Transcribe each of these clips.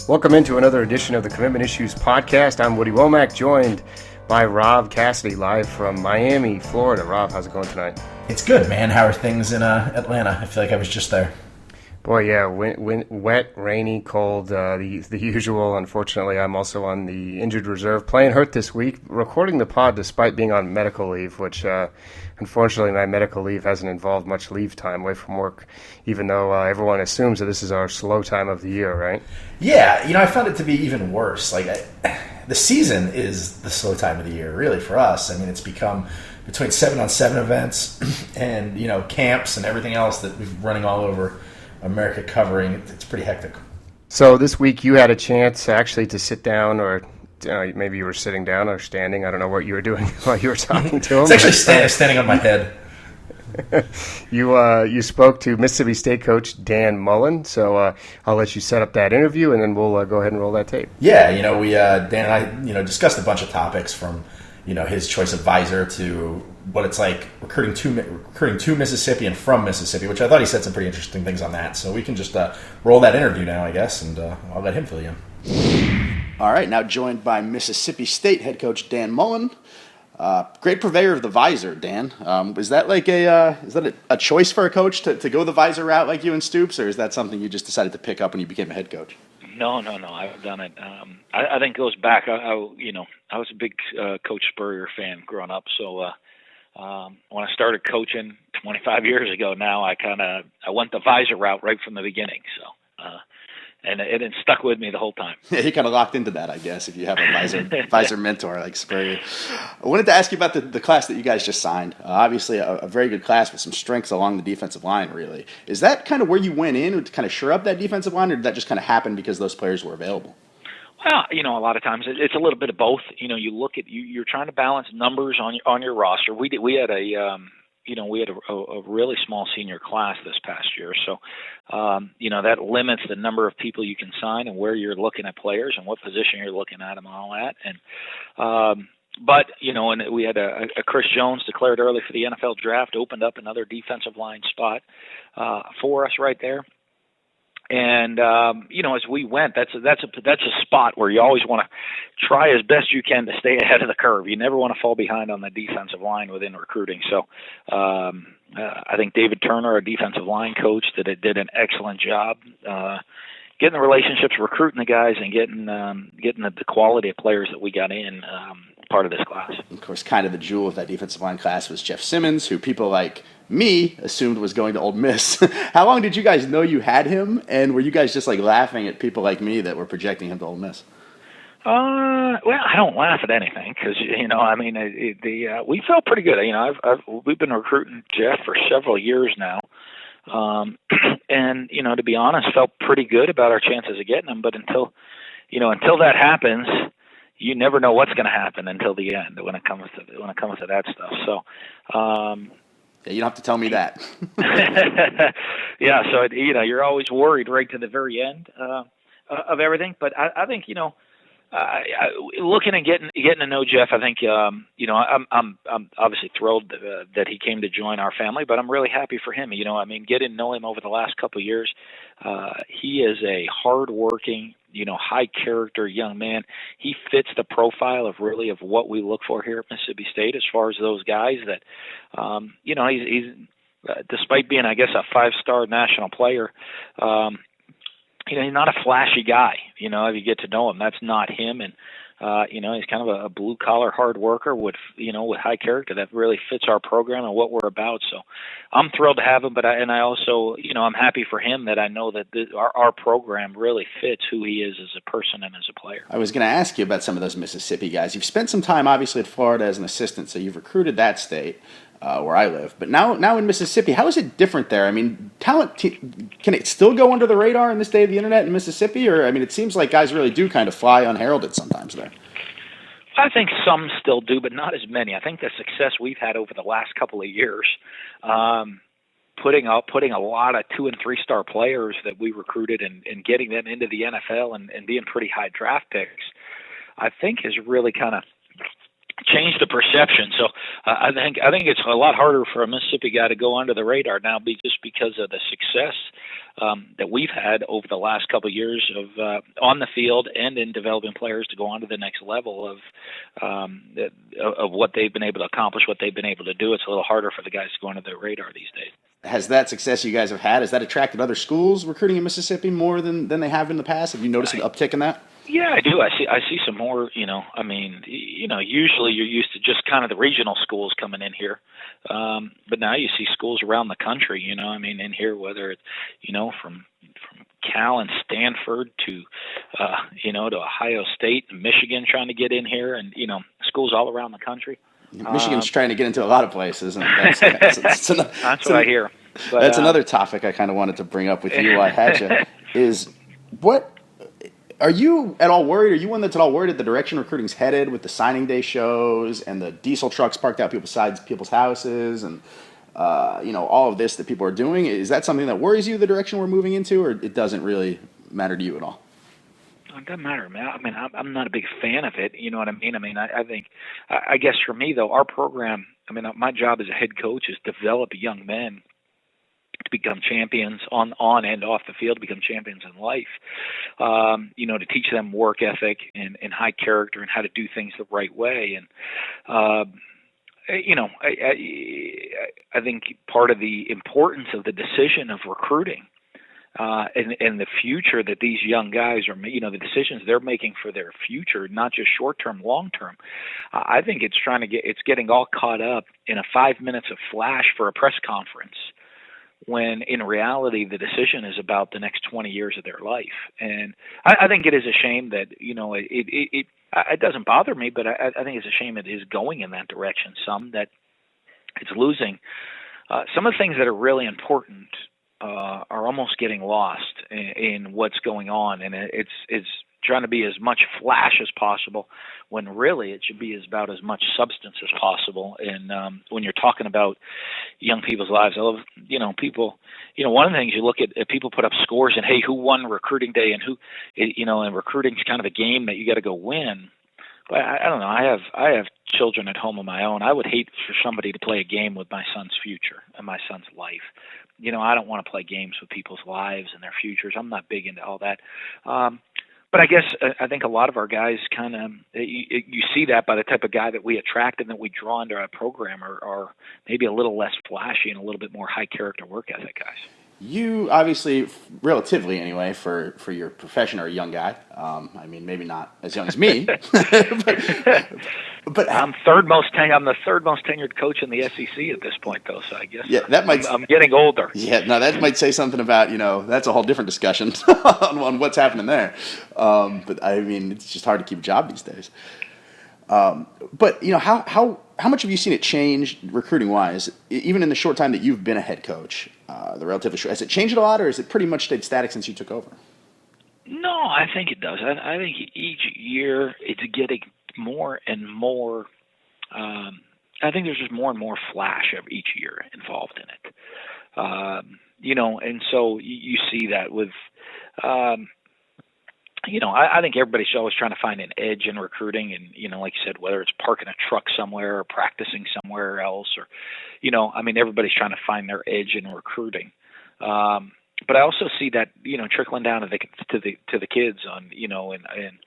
Welcome into another edition of the Commitment Issues podcast. I'm Woody Womack, joined by Rob Cassidy, live from Miami, Florida. Rob, how's it going tonight? It's good, man. How are things in Atlanta? I feel like I was just there. Boy, yeah, wet, rainy, cold, the usual. Unfortunately, I'm also on the injured reserve, playing hurt this week, recording the pod despite being on medical leave, which unfortunately my medical leave hasn't involved much leave time away from work, even though everyone assumes that this is our slow time of the year, right? Yeah, I found it to be even worse. The season is the slow time of the year, really, for us. I mean, it's become between 7-on-7 events and, camps and everything else that we've running all over America covering. It's pretty hectic. So this week you had a chance actually to sit down, or maybe you were sitting down or standing. I don't know what you were doing while you were talking to him. It's actually standing on my head. You spoke to Mississippi State coach Dan Mullen, so I'll let you set up that interview, and then we'll go ahead and roll that tape. Yeah, we Dan and I discussed a bunch of topics from his choice of advisor to what it's like recruiting to Mississippi and from Mississippi, which I thought he said some pretty interesting things on that. So we can just roll that interview now, I guess, and I'll let him fill you in. All right, now joined by Mississippi State head coach Dan Mullen. Great purveyor of the visor, Dan. Is that a choice for a coach to go the visor route like you and Stoops, or is that something you just decided to pick up when you became a head coach? No. I've done it. I think it goes back. I was a big Coach Spurrier fan growing up. So when I started coaching 25 years ago, now I went the visor route right from the beginning. So and it stuck with me the whole time. Yeah, you kind of locked into that, I guess, if you have a visor mentor like Spurrier. I wanted to ask you about the class that you guys just signed. Obviously, a very good class with some strengths along the defensive line, really. Is that kind of where you went in to kind of shore up that defensive line, or did that just kind of happen because those players were available? Well, a lot of times it's a little bit of both. You look at you're trying to balance numbers on your roster. We had a really small senior class this past year, so that limits the number of people you can sign and where you're looking at players and what position you're looking at them and all that. And and we had a Chris Jones declared early for the NFL draft, opened up another defensive line spot for us right there. And as we went, that's a spot where you always want to try as best you can to stay ahead of the curve. You never want to fall behind on the defensive line within recruiting. So I think David Turner, our defensive line coach, did an excellent job getting the relationships, recruiting the guys, and getting the quality of players that we got in part of this class. Of course, kind of the jewel of that defensive line class was Jeff Simmons, who people like me assumed was going to Ole Miss. How long did you guys know you had him, and were you guys just like laughing at people like me that were projecting him to Ole Miss? Well, I don't laugh at anything because we felt pretty good. We've been recruiting Jeff for several years now, and to be honest, felt pretty good about our chances of getting him. But until that happens, you never know what's going to happen until the end when it comes to that stuff. So. You don't have to tell me that. Yeah, so you're always worried right to the very end of everything. But I think looking and getting to know Jeff, I think I'm obviously thrilled that he came to join our family, but I'm really happy for him. Getting to know him over the last couple of years, he is a hardworking, high character young man. He fits the profile of what we look for here at Mississippi State as far as those guys that, he's despite being, I guess, a 5-star national player, he's not a flashy guy. If you get to know him, that's not him. And, he's kind of a blue-collar hard worker with high character that really fits our program and what we're about. So I'm thrilled to have him, I also, I'm happy for him that I know that our program really fits who he is as a person and as a player. I was going to ask you about some of those Mississippi guys. You've spent some time, obviously, at Florida as an assistant, so you've recruited that state. Where I live. But now in Mississippi, how is it different there? Talent, can it still go under the radar in this day of the internet in Mississippi? Or, it seems like guys really do kind of fly unheralded sometimes there. I think some still do, but not as many. I think the success we've had over the last couple of years, putting a lot of 2- and 3-star players that we recruited and getting them into the NFL and being pretty high draft picks, I think has really kind of changed changed the perception. So I think it's a lot harder for a Mississippi guy to go under the radar now, just because of the success that we've had over the last couple of years of on the field and in developing players to go on to the next level of what they've been able to accomplish, what they've been able to do. It's a little harder for the guys to go under the radar these days. Has that success you guys have had, has that attracted other schools recruiting in Mississippi more than they have in the past? Have you noticed an uptick in that? Yeah, I do. I see some more, usually you're used to just kind of the regional schools coming in here. But now you see schools around the country, in here, whether it's, from Cal and Stanford to Ohio State and Michigan trying to get in here, and, schools all around the country. Michigan's trying to get into a lot of places. And that's what I hear. But, that's another topic I kind of wanted to bring up with you while I had you, is what – are you at all worried? Are you one that's at all worried at the direction recruiting's headed with the signing day shows and the diesel trucks parked out people's houses and, all of this that people are doing? Is that something that worries you, the direction we're moving into, or it doesn't really matter to you at all? It doesn't matter, man. I'm not a big fan of it. You know what I mean? I guess for me, though, our program, my job as a head coach is develop young men to become champions on and off the field, to become champions in life, to teach them work ethic and high character and how to do things the right way. And, I think part of the importance of the decision of recruiting and the future that these young guys are, the decisions they're making for their future, not just short-term, long-term. I think it's getting all caught up in a 5 minutes of flash for a press conference, when in reality the decision is about the next 20 years of their life. And I think it is a shame that, it doesn't bother me, but I think it's a shame it is going in that direction some, that it's losing. Some of the things that are really important are almost getting lost in what's going on. And it's trying to be as much flash as possible, when really it should be about as much substance as possible. And when you're talking about young people's lives, I love, people, one of the things you look at people put up scores and, hey, who won recruiting day, and who, and recruiting's kind of a game that you got to go win. But I don't know. I have children at home of my own. I would hate for somebody to play a game with my son's future and my son's life. I don't want to play games with people's lives and their futures. I'm not big into all that. But I guess I think a lot of our guys kind of you see that by the type of guy that we attract and that we draw into our program are maybe a little less flashy and a little bit more high character work ethic guys. You obviously, relatively anyway, for your profession, are a young guy. Maybe not as young as me, but I'm the third most tenured coach in the SEC at this point, though. So I guess I'm getting older. Yeah, no, that might say something about that's a whole different discussion on what's happening there. But it's just hard to keep a job these days. But how much have you seen it change recruiting wise, even in the short time that you've been a head coach? The relatively short, has it changed a lot, or has it pretty much stayed static since you took over? No, I think it does. I think each year it's getting more and more. I think there's just more and more flash of each year involved in it. And so you see that with. I think everybody's always trying to find an edge in recruiting, and like you said, whether it's parking a truck somewhere or practicing somewhere else, or everybody's trying to find their edge in recruiting. But I also see that trickling down to the kids on and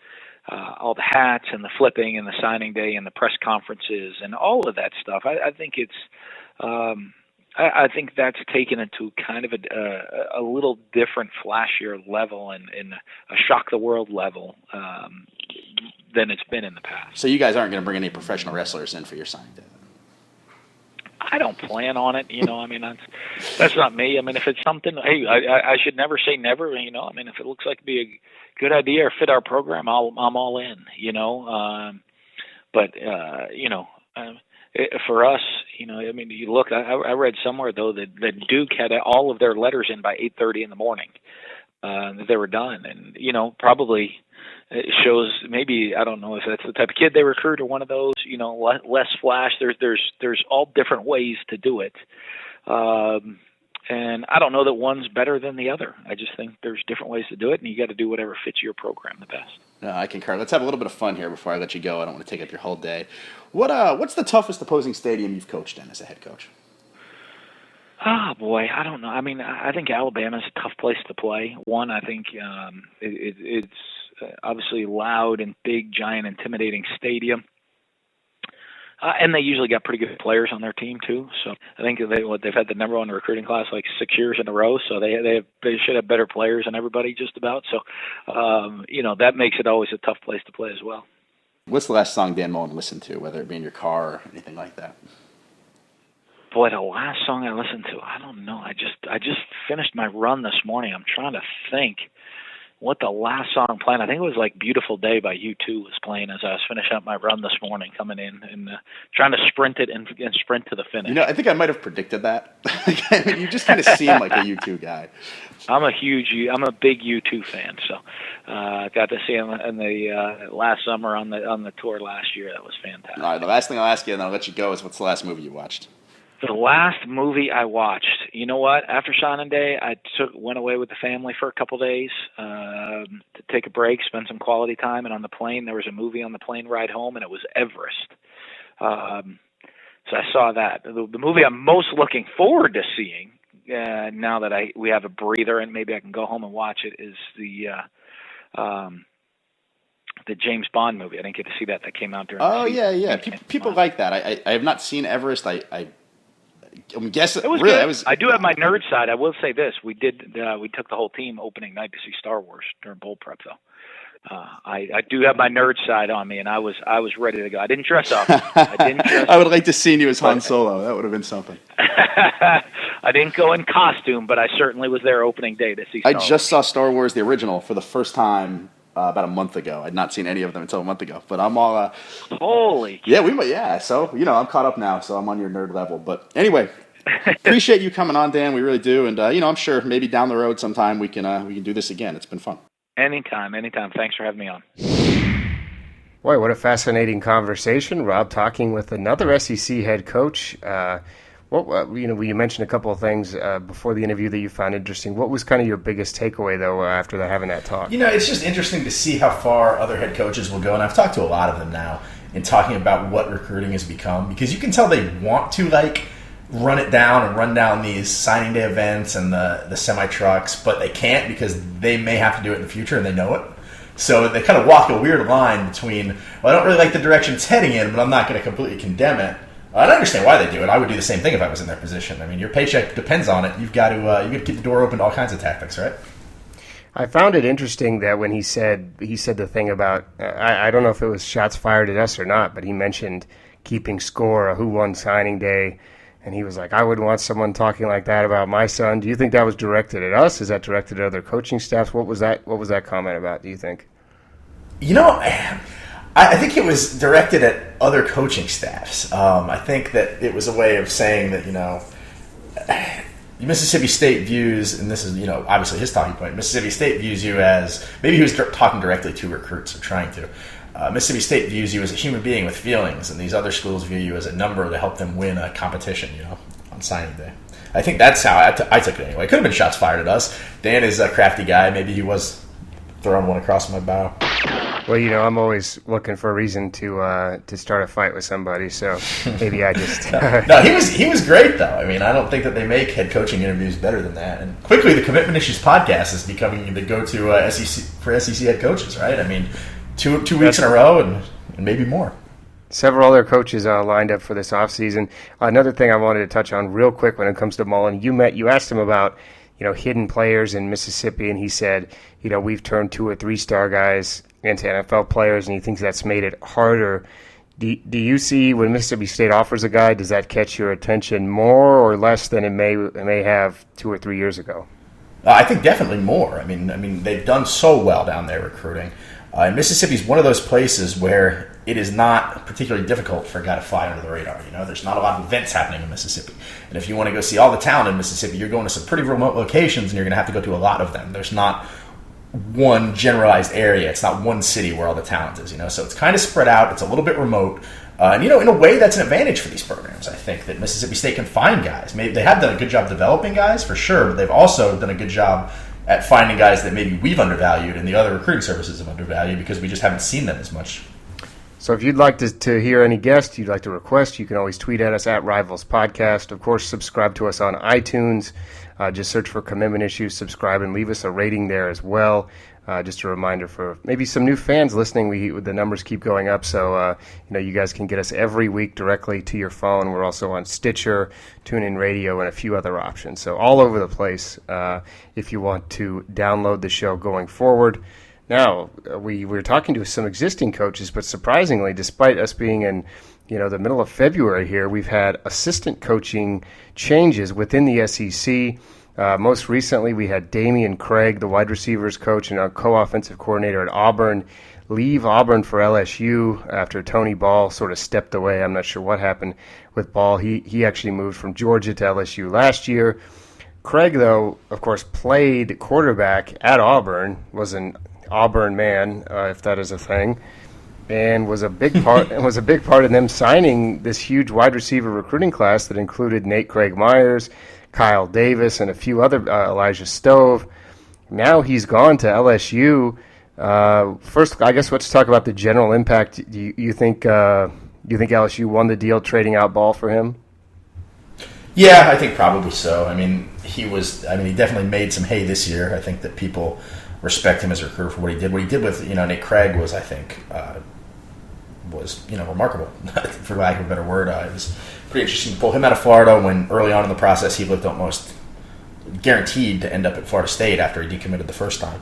all the hats and the flipping and the signing day and the press conferences and all of that stuff. I think it's. I think that's taken it to kind of a little different, flashier level and a shock the world level than it's been in the past. So you guys aren't going to bring any professional wrestlers in for your signing day? I don't plan on it. That's not me. If it's something, hey, I should never say never. If it looks like it'd be a good idea or fit our program, I'm all in. For us, you look. I read somewhere though that Duke had all of their letters in by 8:30 in the morning. They were done, and probably it shows. Maybe I don't know if that's the type of kid they recruit or one of those. Less flash. There's all different ways to do it. And I don't know that one's better than the other. I just think there's different ways to do it, and you got to do whatever fits your program the best. No, I concur. Let's have a little bit of fun here before I let you go. I don't want to take up your whole day. What's the toughest opposing stadium you've coached in as a head coach? Oh, boy, I don't know. I mean, I think Alabama's a tough place to play. One, I think it's obviously loud and big, giant, intimidating stadium. And they usually got pretty good players on their team too. So I think they've had the number one recruiting class like 6 years in a row. So they should have better players than everybody just about. So that makes it always a tough place to play as well. What's the last song Dan Mullen listened to, whether it be in your car or anything like that? Boy, the last song I listened to, I don't know. I just finished my run this morning. I'm trying to think what the last song playing. I think it was like "Beautiful Day" by U2 was playing as I was finishing up my run this morning, coming in and trying to sprint it and sprint to the finish. I think I might have predicted that. I mean, you just kind of seem like a U2 guy. I'm a big U2 fan, so I got to see him in the last summer on the tour last year. That was fantastic. All right, the last thing I'll ask you, and then I'll let you go, is what's the last movie you watched? The last movie I watched, you know what? After signing day, I went away with the family for a couple days to take a break, spend some quality time. And on the plane, there was a movie on the plane ride home, and it was Everest. So I saw that. The movie I'm most looking forward to seeing now that we have a breather and maybe I can go home and watch it is the James Bond movie. I didn't get to see that. That came out during. Oh yeah. People like that. I have not seen Everest. I'm guessing. It was really, good. I do have my nerd side. I will say this: we took the whole team opening night to see Star Wars during bowl prep, though. I do have my nerd side on me, and I was ready to go. I didn't dress up. I would like to see you as Han Solo. That would have been something. I didn't go in costume, but I certainly was there opening day to see Star Wars. I just saw Star Wars, the original, for the first time about a month ago. I'd not seen any of them until a month ago, but I'm all holy. Yeah, so I'm caught up now, so I'm on your nerd level. But anyway, appreciate you coming on, Dan. We really do, and I'm sure maybe down the road sometime we can do this again. It's been fun. Anytime. Thanks for having me on. Boy, what a fascinating conversation, Rob, talking with another SEC head coach. You mentioned a couple of things before the interview that you found interesting. What was kind of your biggest takeaway, though, after having that talk? It's just interesting to see how far other head coaches will go, and I've talked to a lot of them now in talking about what recruiting has become, because you can tell they want to, run it down and run down these signing day events and the semi-trucks, but they can't because they may have to do it in the future, and they know it. So they kind of walk a weird line between, I don't really like the direction it's heading in, but I'm not going to completely condemn it. I understand why they do it. I would do the same thing if I was in their position. I mean, your paycheck depends on it. You've got to keep the door open to all kinds of tactics, right? I found it interesting that when he said the thing about I don't know if it was shots fired at us or not, but he mentioned keeping score, who won signing day, and he was like, I wouldn't want someone talking like that about my son. Do you think that was directed at us? Is that directed at other coaching staffs? What was that comment about, do you think? I think it was directed at other coaching staffs. I think that it was a way of saying that, Mississippi State views, and this is, obviously his talking point, Mississippi State views you as, maybe he was talking directly to recruits or trying to. Mississippi State views you as a human being with feelings, and these other schools view you as a number to help them win a competition, on signing day. I think that's how I took it anyway. It could have been shots fired at us. Dan is a crafty guy. Maybe he was throwing one across my bow. Well, I'm always looking for a reason to start a fight with somebody, so maybe I just... No, he was great, though. I mean, I don't think that they make head coaching interviews better than that. And quickly, the Commitment Issues podcast is becoming the go-to SEC for SEC head coaches, right? I mean, two weeks in a row and maybe more. Several other coaches lined up for this offseason. Another thing I wanted to touch on real quick when it comes to Mullen, you asked him about hidden players in Mississippi, and he said, we've turned 2 or 3 star guys into NFL players, and he thinks that's made it harder. Do you see when Mississippi State offers a guy, does that catch your attention more or less than it may have 2 or 3 years ago? I think definitely more. I mean, they've done so well down there recruiting. And Mississippi is one of those places where it is not particularly difficult for a guy to fly under the radar. There's not a lot of events happening in Mississippi. And if you want to go see all the talent in Mississippi, you're going to some pretty remote locations, and you're going to have to go to a lot of them. There's not one generalized area. It's not one city where all the talent is, So it's kind of spread out. It's a little bit remote. And, in a way, that's an advantage for these programs. I think that Mississippi State can find guys. Maybe they have done a good job developing guys, for sure, but they've also done a good job at finding guys that maybe we've undervalued and the other recruiting services have undervalued because we just haven't seen them as much. So if you'd like to hear any guests you'd like to request, you can always tweet at us at Rivals Podcast. Of course, subscribe to us on iTunes. Just search for Commitment Issues, subscribe, and leave us a rating there as well. Just a reminder for maybe some new fans listening, the numbers keep going up, so you guys can get us every week directly to your phone. We're also on Stitcher, TuneIn Radio, and a few other options. So all over the place if you want to download the show going forward. Now, we were talking to some existing coaches, but surprisingly, despite us being in the middle of February here, we've had assistant coaching changes within the SEC. Most recently, we had Dameyune Craig, the wide receivers coach and our co-offensive coordinator at Auburn, leave Auburn for LSU after Tony Ball sort of stepped away. I'm not sure what happened with Ball. He actually moved from Georgia to LSU last year. Craig, though, of course, played quarterback at Auburn, was an Auburn man, if that is a thing, and was a big part in them signing this huge wide receiver recruiting class that included Nate Craig Myers, Kyle Davis, and a few other Elijah Stove. Now he's gone to LSU. First, I guess let's talk about the general impact. Do you think LSU won the deal trading out Ball for him? Yeah, I think probably so. He definitely made some hay this year. I think that people respect him as a recruiter for what he did. What he did with Nate Craig was, I think, remarkable, for lack of a better word. It was pretty interesting to pull him out of Florida when early on in the process he looked almost guaranteed to end up at Florida State after he decommitted the first time.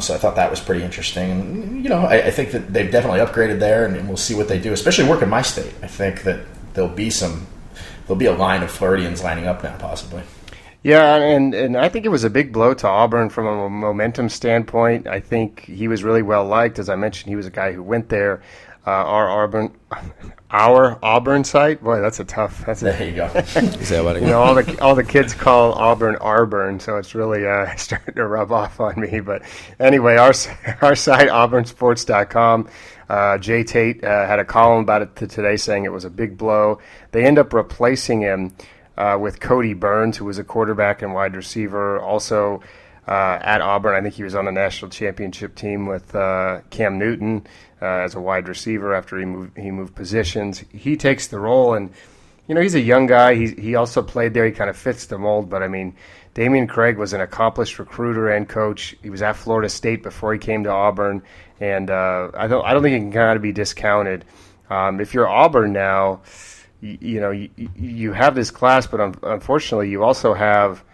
So I thought that was pretty interesting. And, I think that they've definitely upgraded there, and we'll see what they do, especially work in my state. I think that there'll be a line of Floridians lining up now, possibly. Yeah, and I think it was a big blow to Auburn from a momentum standpoint. I think he was really well liked. As I mentioned, he was a guy who went there. Our Auburn site. Boy, that's a tough. There you go. Is that what all the kids call Auburn, so it's really starting to rub off on me. But anyway, our site, auburnsports.com. Jay Tate had a column about it today saying it was a big blow. They end up replacing him with Cody Burns, who was a quarterback and wide receiver, also at Auburn. I think he was on a national championship team with Cam Newton as a wide receiver after he moved positions. He takes the role, and he's a young guy. He also played there. He kind of fits the mold. But Dameyune Craig was an accomplished recruiter and coach. He was at Florida State before he came to Auburn, and I don't think he can kind of be discounted. If you're Auburn now, you have this class, but unfortunately, you also have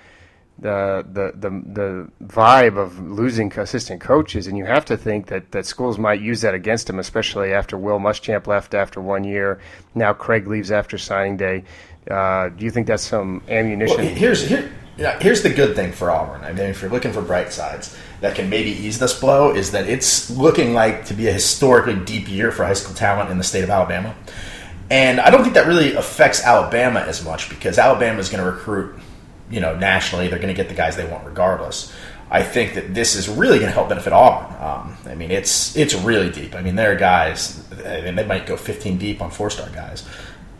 the vibe of losing assistant coaches, and you have to think that schools might use that against him, especially after Will Muschamp left after 1 year. Now Craig leaves after signing day. Do you think that's some ammunition? Well, here's the good thing for Auburn. If you're looking for bright sides that can maybe ease this blow, is that it's looking like to be a historically deep year for high school talent in the state of Alabama. And I don't think that really affects Alabama as much because Alabama is going to recruit, nationally. They're going to get the guys they want regardless. I think that this is really going to help benefit Auburn. It's really deep. There are guys, they might go 15 deep on 4-star guys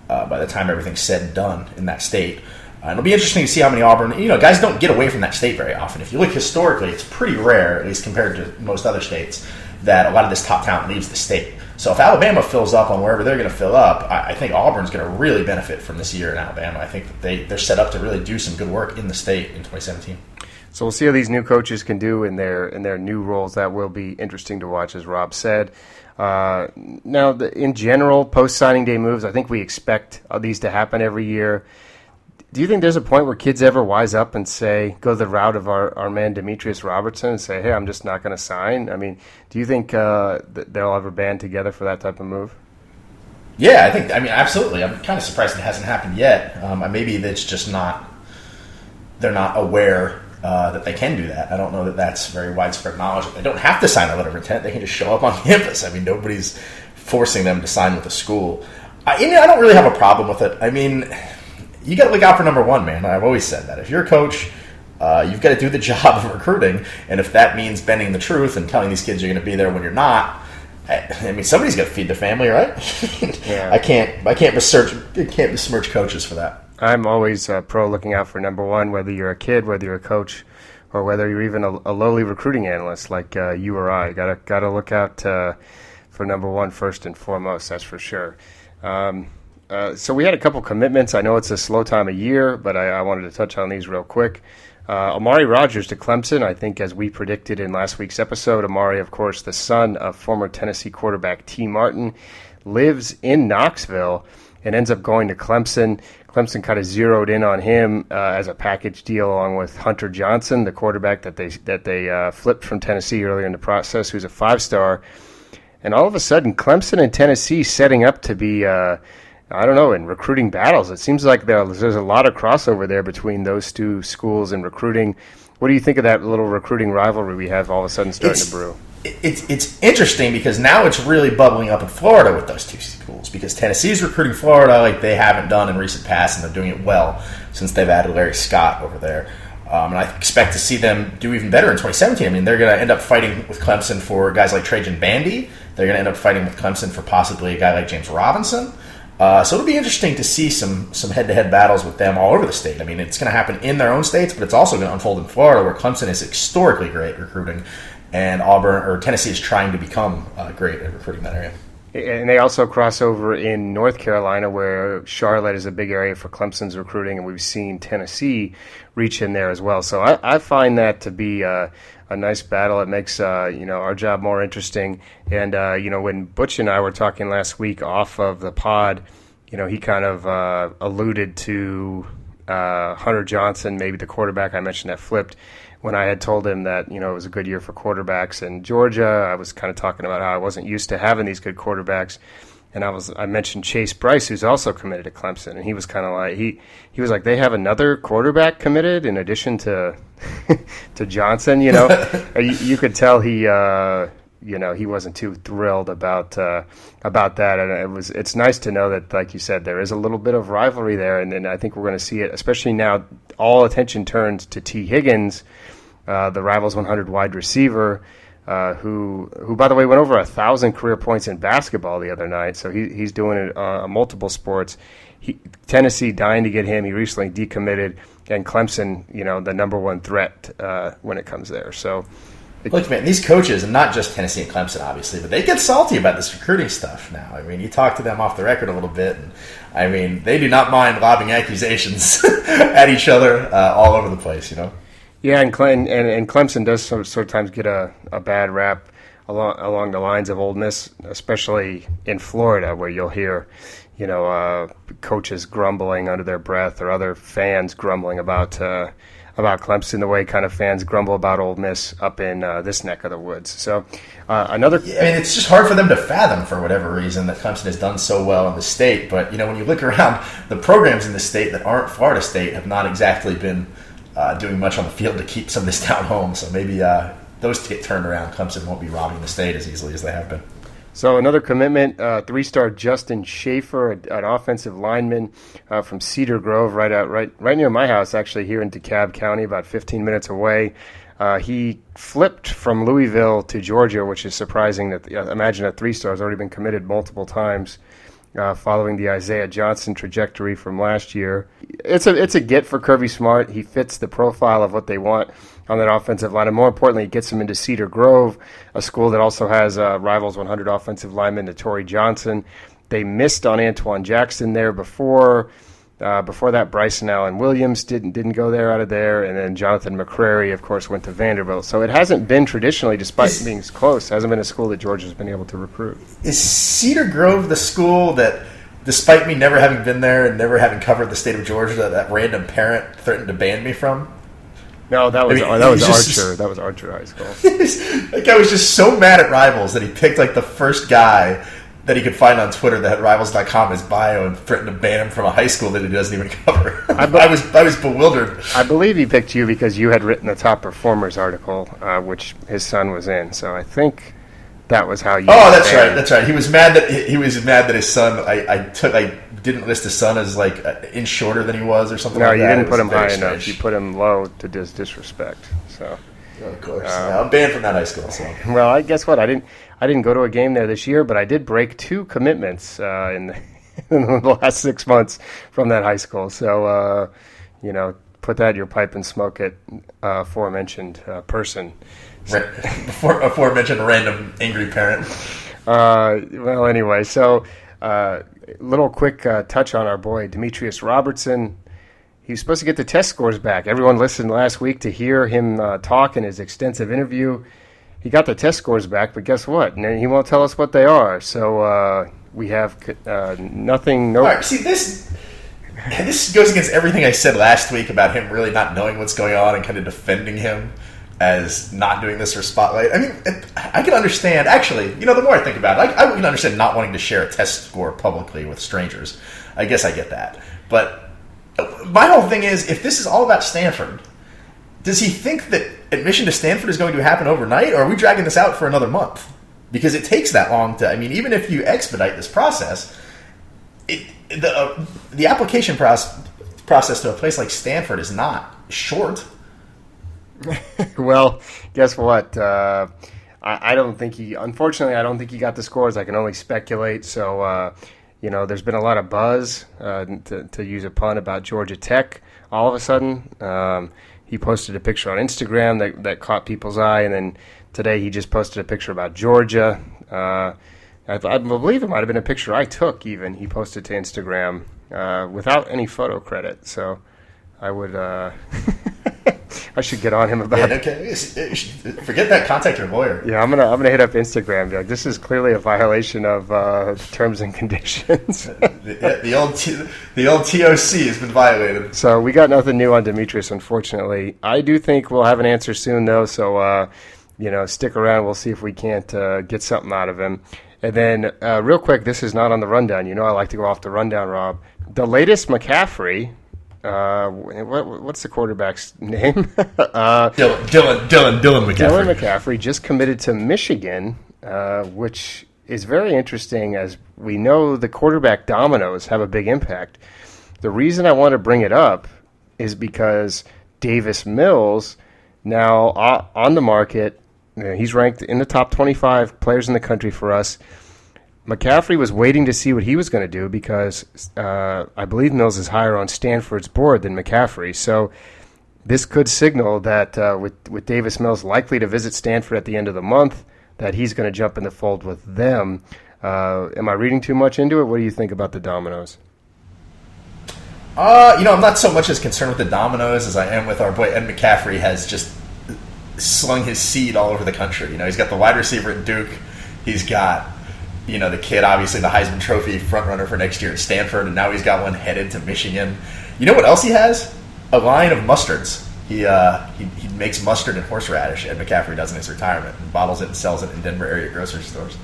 by the time everything's said and done in that state. And it'll be interesting to see how many Auburn, guys don't get away from that state very often. If you look historically, it's pretty rare, at least compared to most other states, that a lot of this top talent leaves the state. So if Alabama fills up on wherever they're going to fill up, I think Auburn's going to really benefit from this year in Alabama. I think that they're set up to really do some good work in the state in 2017. So we'll see how these new coaches can do in their new roles. That will be interesting to watch, as Rob said. Now, in general, post-signing day moves, I think we expect these to happen every year. Do you think there's a point where kids ever wise up and go the route of our man Demetris Robertson and say, hey, I'm just not going to sign? Do you think that they'll ever band together for that type of move? Yeah, absolutely. I'm kind of surprised it hasn't happened yet. Maybe it's just they're not aware that they can do that. I don't know that that's very widespread knowledge. They don't have to sign a letter of intent. They can just show up on campus. Nobody's forcing them to sign with the school. I don't really have a problem with it. You got to look out for number one, man. I've always said that. If you're a coach, you've got to do the job of recruiting, and if that means bending the truth and telling these kids you're going to be there when you're not, I mean, somebody's got to feed the family, right? Yeah. I can't besmirch coaches for that. I'm always pro looking out for number one, whether you're a kid, whether you're a coach, or whether you're even a lowly recruiting analyst like you or I. Gotta look out for number one first and foremost. That's for sure. So we had a couple commitments. I know it's a slow time of year, but I wanted to touch on these real quick. Amari Rodgers to Clemson. I think as we predicted in last week's episode, Amari, of course, the son of former Tennessee quarterback T. Martin, lives in Knoxville and ends up going to Clemson. Clemson kind of zeroed in on him as a package deal along with Hunter Johnson, the quarterback that they flipped from Tennessee earlier in the process, who's a 5-star. And all of a sudden, Clemson and Tennessee setting up to be in recruiting battles. It seems like there's a lot of crossover there between those two schools in recruiting. What do you think of that little recruiting rivalry we have all of a sudden starting to brew? It's interesting because now it's really bubbling up in Florida with those two schools, because Tennessee's recruiting Florida like they haven't done in recent past, and they're doing it well since they've added Larry Scott over there. And I expect to see them do even better in 2017. I mean, they're going to end up fighting with Clemson for guys like Trajan Bandy. They're going to end up fighting with Clemson for possibly a guy like James Robinson. So it'll be interesting to see some head-to-head battles with them all over the state. I mean, it's going to happen in their own states, but it's also going to unfold in Florida, where Clemson is historically great at recruiting, and Auburn or Tennessee is trying to become great at recruiting that area. And they also cross over in North Carolina, where Charlotte is a big area for Clemson's recruiting, and we've seen Tennessee reach in there as well. So I find that to be a nice battle. It makes our job more interesting. And when Butch and I were talking last week off of the pod, he kind of alluded to Hunter Johnson, maybe the quarterback I mentioned that flipped. When I had told him that, it was a good year for quarterbacks in Georgia, I was kind of talking about how I wasn't used to having these good quarterbacks. And I mentioned Chase Bryce, who's also committed to Clemson, and he was kind of like he was like, they have another quarterback committed in addition to to Johnson. You could tell he wasn't too thrilled about that, and it's nice to know that, like you said, there is a little bit of rivalry there, and I think we're going to see it, especially now. All attention turns to T. Higgins, the Rivals 100 wide receiver. Who by the way went over 1,000 career points in basketball the other night. So he's doing it on multiple sports. Tennessee dying to get him. He recently decommitted, and Clemson, the number one threat when it comes there. So, look, man, these coaches, and not just Tennessee and Clemson, obviously, but they get salty about this recruiting stuff now. I mean, you talk to them off the record a little bit, and I mean, they do not mind lobbing accusations at each other all over the place. Yeah, and Clemson does sometimes get a bad rap along the lines of Ole Miss, especially in Florida, where you'll hear, coaches grumbling under their breath, or other fans grumbling about Clemson, the way kind of fans grumble about Ole Miss up in this neck of the woods. So another. Yeah, I mean, it's just hard for them to fathom, for whatever reason, that Clemson has done so well in the state. But when you look around, the programs in the state that aren't Florida State have not exactly been doing much on the field to keep some of this down home. So maybe those get turned around. Clemson won't be robbing the state as easily as they have been. So another commitment, 3-star Justin Schaefer, an offensive lineman from Cedar Grove, right near my house, actually, here in DeKalb County, about 15 minutes away. He flipped from Louisville to Georgia, which is surprising. That imagine a 3-star has already been committed multiple times. Following the Isaiah Johnson trajectory from last year. It's a get for Kirby Smart. He fits the profile of what they want on that offensive line, and more importantly, it gets him into Cedar Grove, a school that also has Rivals 100 offensive lineman Torrey Johnson. They missed on Antoine Jackson there before that. Bryson Allen Williams didn't go there out of there, and then Jonathan McCrary, of course, went to Vanderbilt. So it hasn't been traditionally, despite being close, hasn't been a school that Georgia's been able to recruit. Is Cedar Grove the school that, despite me never having been there and never having covered the state of Georgia, that random parent threatened to ban me from? No, that was Archer. That was Archer High School. That guy was just so mad at Rivals that he picked the first guy that he could find on Twitter that had Rivals.com as bio and threatened to ban him from a high school that he doesn't even cover. I was bewildered. I believe he picked you because you had written the top performers article, which his son was in. So I think that was how you. Oh, that's right. He was mad that his son. I didn't list his son as in shorter than he was or something. No, like that. No, you didn't put him high enough. You put him low to disrespect. So. Of course, I'm banned from that high school. So. Well, I guess what I I didn't go to a game there this year, but I did break 2 commitments in the last 6 months from that high school. So, put that in your pipe and smoke it, aforementioned person. Aforementioned random angry parent. Well, anyway, so little quick touch on our boy Demetris Robertson. He was supposed to get the test scores back. Everyone listened last week to hear him talk in his extensive interview. He got the test scores back, but guess what? He won't tell us what they are. So we have nothing. All right, see, this goes against everything I said last week about him really not knowing what's going on and kind of defending him as not doing this for Spotlight. I mean, I can understand, actually, the more I think about it, I can understand not wanting to share a test score publicly with strangers. I guess I get that. But my whole thing is, if this is all about Stanford, does he think that admission to Stanford is going to happen overnight, or are we dragging this out for another month? Because it takes that long to, even if you expedite this process, the application process to a place like Stanford is not short. Well, guess what? I don't think he got the scores. I can only speculate. So, there's been a lot of buzz, to use a pun, about Georgia Tech all of a sudden. He posted a picture on Instagram that caught people's eye, and then today he just posted a picture about Georgia. I believe it might have been a picture I took even. He posted to Instagram without any photo credit. So I would... I should get on him about it. Okay. Forget that. Contact your lawyer. Yeah, I'm gonna hit up Instagram. Like, this is clearly a violation of terms and conditions. the old TOC has been violated. So we got nothing new on Demetris, unfortunately. I do think we'll have an answer soon, though. So stick around. We'll see if we can't get something out of him. And then, real quick, this is not on the rundown. I like to go off the rundown, Rob. The latest McCaffrey. What's the quarterback's name? Dylan McCaffrey. Dylan McCaffrey just committed to Michigan, which is very interesting, as we know the quarterback dominoes have a big impact. The reason I want to bring it up is because Davis Mills, now on the market, he's ranked in the top 25 players in the country for us. McCaffrey was waiting to see what he was going to do because I believe Mills is higher on Stanford's board than McCaffrey. So this could signal that with Davis Mills likely to visit Stanford at the end of the month, that he's going to jump in the fold with them. Am I reading too much into it? What do you think about the dominoes? I'm not so much as concerned with the dominoes as I am with our boy Ed McCaffrey has just slung his seed all over the country. He's got the wide receiver at Duke. He's got the kid, obviously the Heisman Trophy frontrunner for next year at Stanford, and now he's got one headed to Michigan. You know what else he has? A line of mustards. He makes mustard and horseradish, Ed McCaffrey does in his retirement, and bottles it and sells it in Denver area grocery stores.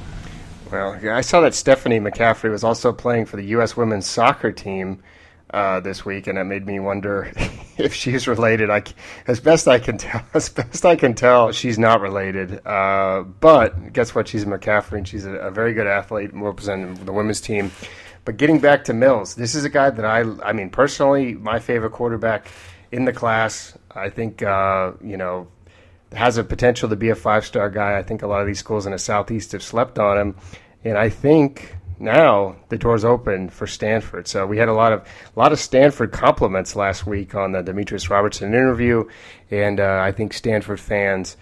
Well, yeah, I saw that Stephanie McCaffrey was also playing for the U.S. women's soccer team this week, and it made me wonder if she's related. As best I can tell, she's not related. But guess what? She's a McCaffrey, and she's a very good athlete representing the women's team. But getting back to Mills, this is a guy that I mean, personally, my favorite quarterback in the class. I think, has a potential to be a 5-star guy. I think a lot of these schools in the Southeast have slept on him, and I think now the door's open for Stanford. So we had a lot of Stanford compliments last week on the Demetris Robertson interview, and I think Stanford fans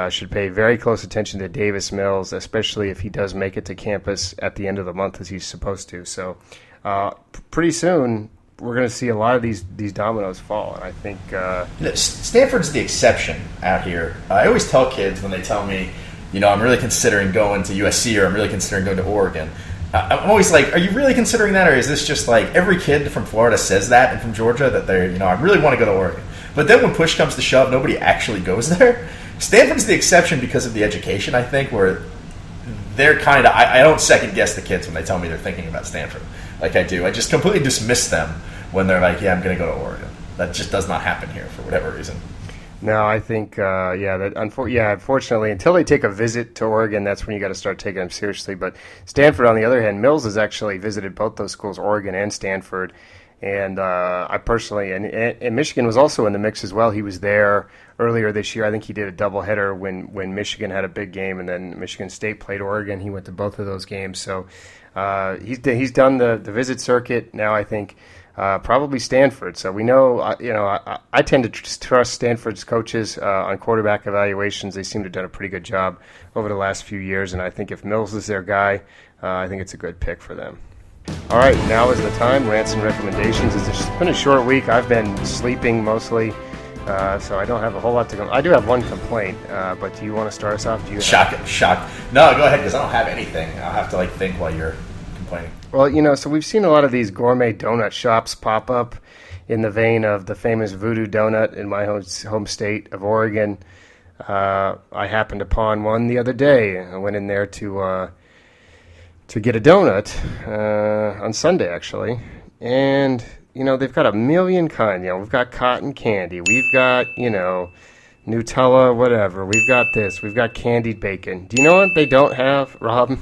should pay very close attention to Davis Mills, especially if he does make it to campus at the end of the month as he's supposed to. So pretty soon we're going to see a lot of these dominoes fall, and I think Stanford's the exception out here. I always tell kids when they tell me, I'm really considering going to USC or I'm really considering going to Oregon. I'm always like, are you really considering that, or is this just like every kid from Florida says that and from Georgia that they're, I really want to go to Oregon. But then when push comes to shove, nobody actually goes there. Stanford's the exception because of the education, I think, where they're kind of, I don't second guess the kids when they tell me they're thinking about Stanford like I do. I just completely dismiss them when they're like, yeah, I'm going to go to Oregon. That just does not happen here for whatever reason. No, I think, unfortunately, until they take a visit to Oregon, that's when you got to start taking them seriously. But Stanford, on the other hand, Mills has actually visited both those schools, Oregon and Stanford, And I personally, and Michigan was also in the mix as well. He was there earlier this year. I think he did a doubleheader when Michigan had a big game, and then Michigan State played Oregon. He went to both of those games. So he's done the visit circuit. Now I think probably Stanford. So we know, I tend to trust Stanford's coaches on quarterback evaluations. They seem to have done a pretty good job over the last few years. And I think if Mills is their guy, I think it's a good pick for them. All right, now is the time. Rants and Recommendations. It's been a short week. I've been sleeping mostly, so I don't have a whole lot to go. I do have one complaint, but do you want to start us off? Shock. No, go ahead, because I don't have anything. I'll have to think while you're complaining. Well, so we've seen a lot of these gourmet donut shops pop up in the vein of the famous Voodoo Donut in my home state of Oregon. I happened upon one the other day. I went in there to get a donut on Sunday, actually. And, they've got a million kinds. We've got cotton candy. We've got, Nutella, whatever. We've got this. We've got candied bacon. Do you know what they don't have, Rob?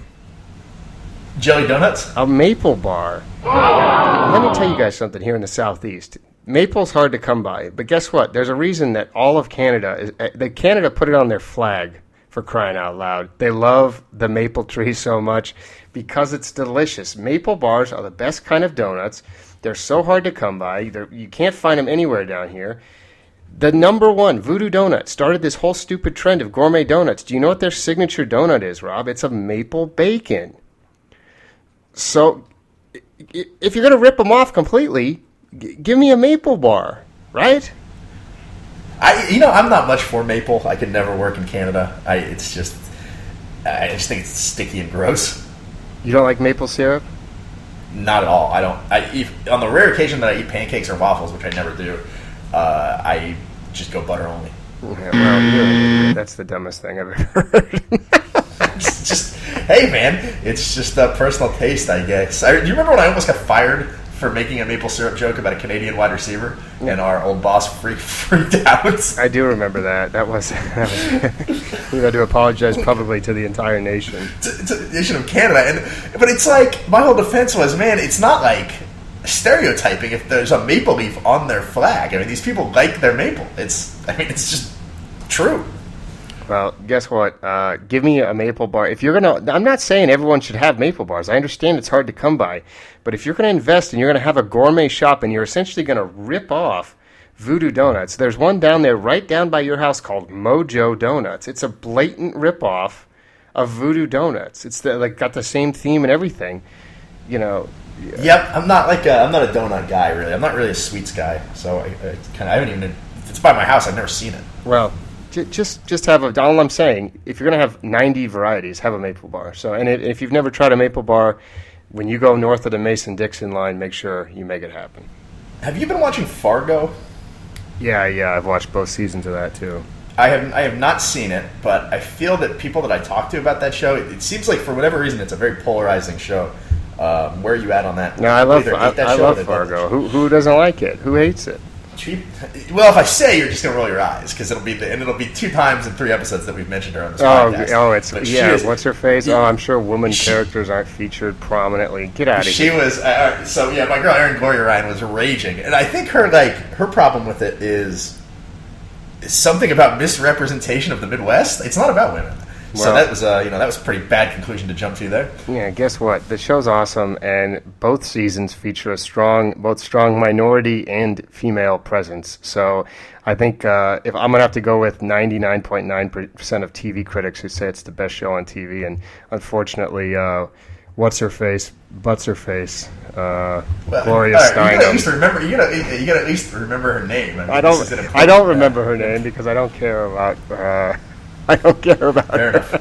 Jelly donuts? A maple bar. Let me tell you guys something here in the Southeast. Maple's hard to come by. But guess what? There's a reason that all of Canada, Canada put it on their flag, for crying out loud. They love the maple tree so much because it's delicious. Maple bars are the best kind of donuts. They're so hard to come by. You can't find them anywhere down here. The number one, Voodoo Donut, started this whole stupid trend of gourmet donuts. Do you know what their signature donut is, Rob? It's a maple bacon. So if you're going to rip them off completely, give me a maple bar, right? I'm not much for maple. I could never work in Canada. I just think it's sticky and gross. You don't like maple syrup? Not at all. I don't. On the rare occasion that I eat pancakes or waffles, which I never do, I just go butter only. Yeah, well, that's the dumbest thing I've ever heard. Hey man, it's just a personal taste, I guess. Do you remember when I almost got fired for making a maple syrup joke about a Canadian wide receiver, and our old boss freaked out? I do remember that. That was we had to apologize publicly to the entire nation. To the nation of Canada. But it's like, my whole defense was, man, it's not like stereotyping if there's a maple leaf on their flag. I mean, these people like their maple. It's just true. Well, guess what? Give me a maple bar. If you're gonna, I'm not saying everyone should have maple bars. I understand it's hard to come by, but if you're gonna invest and you're gonna have a gourmet shop and you're essentially gonna rip off Voodoo Donuts, there's one down there right down by your house called Mojo Donuts. It's a blatant rip off of Voodoo Donuts. It's got the same theme and everything. Yeah. Yep, I'm not a donut guy really. I'm not really a sweets guy, so I haven't even. If it's by my house, I've never seen it. Well. Just have all I'm saying, if you're going to have 90 varieties, have a maple bar. So, and if you've never tried a maple bar, when you go north of the Mason-Dixon line, make sure you make it happen. Have you been watching Fargo? Yeah, I've watched both seasons of that too. I have not seen it, but I feel that people that I talk to about that show, it seems like for whatever reason it's a very polarizing show. Where are you at on that? No, I love Fargo. Who doesn't like it? Who hates it? Well, if I say, you're just gonna roll your eyes because it'll be 2 times in 3 episodes that we've mentioned her on this podcast. What's her face? I'm sure woman characters aren't featured prominently. Get out of here. She was my girl Erin Gloria Ryan was raging, and I think her problem with it is something about misrepresentation of the Midwest. It's not about women. Well, so that was a pretty bad conclusion to jump to there. Yeah, guess what? The show's awesome, and both seasons feature both strong minority and female presence. So I think if I'm gonna have to go with 99.9% of TV critics who say it's the best show on TV, and unfortunately, what's her face, Gloria Steinem. You gotta at least remember her name. I don't remember her name because I don't care about. I don't care about her.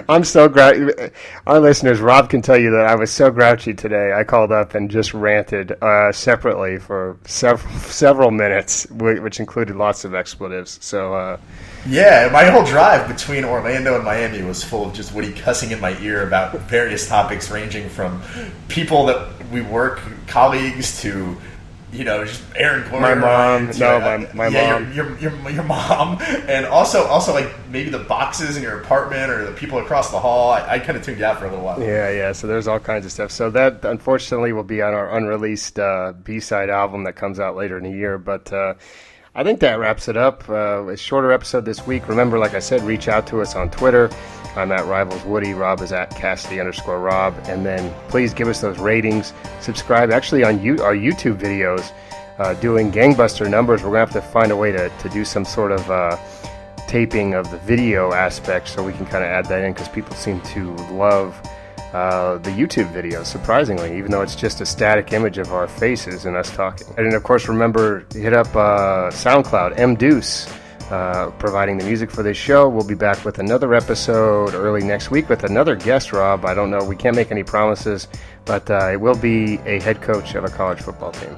I'm so grouchy. Our listeners, Rob can tell you that I was so grouchy today. I called up and just ranted separately for several minutes, which included lots of expletives. So, yeah, my whole drive between Orlando and Miami was full of just Woody cussing in my ear about various topics ranging from people that we work, colleagues, to just Aaron Glory. My mom. My mom. Your mom, and also like maybe the boxes in your apartment or the people across the hall. I kind of tuned you out for a little while. Yeah. So there's all kinds of stuff. So that unfortunately will be on our unreleased B-side album that comes out later in the year. But I think that wraps it up. A shorter episode this week. Remember, like I said, reach out to us on Twitter. I'm at Rivals Woody. Rob is at Cassidy_Rob. And then please give us those ratings. Subscribe. Actually, on our YouTube videos, doing gangbuster numbers. We're going to have to find a way to do some sort of taping of the video aspect so we can kind of add that in, because people seem to love the YouTube videos, surprisingly, even though it's just a static image of our faces and us talking. And of course, remember, hit up SoundCloud, MDeuce. Providing the music for this show. We'll be back with another episode early next week with another guest, Rob. I don't know. We can't make any promises, but it will be a head coach of a college football team.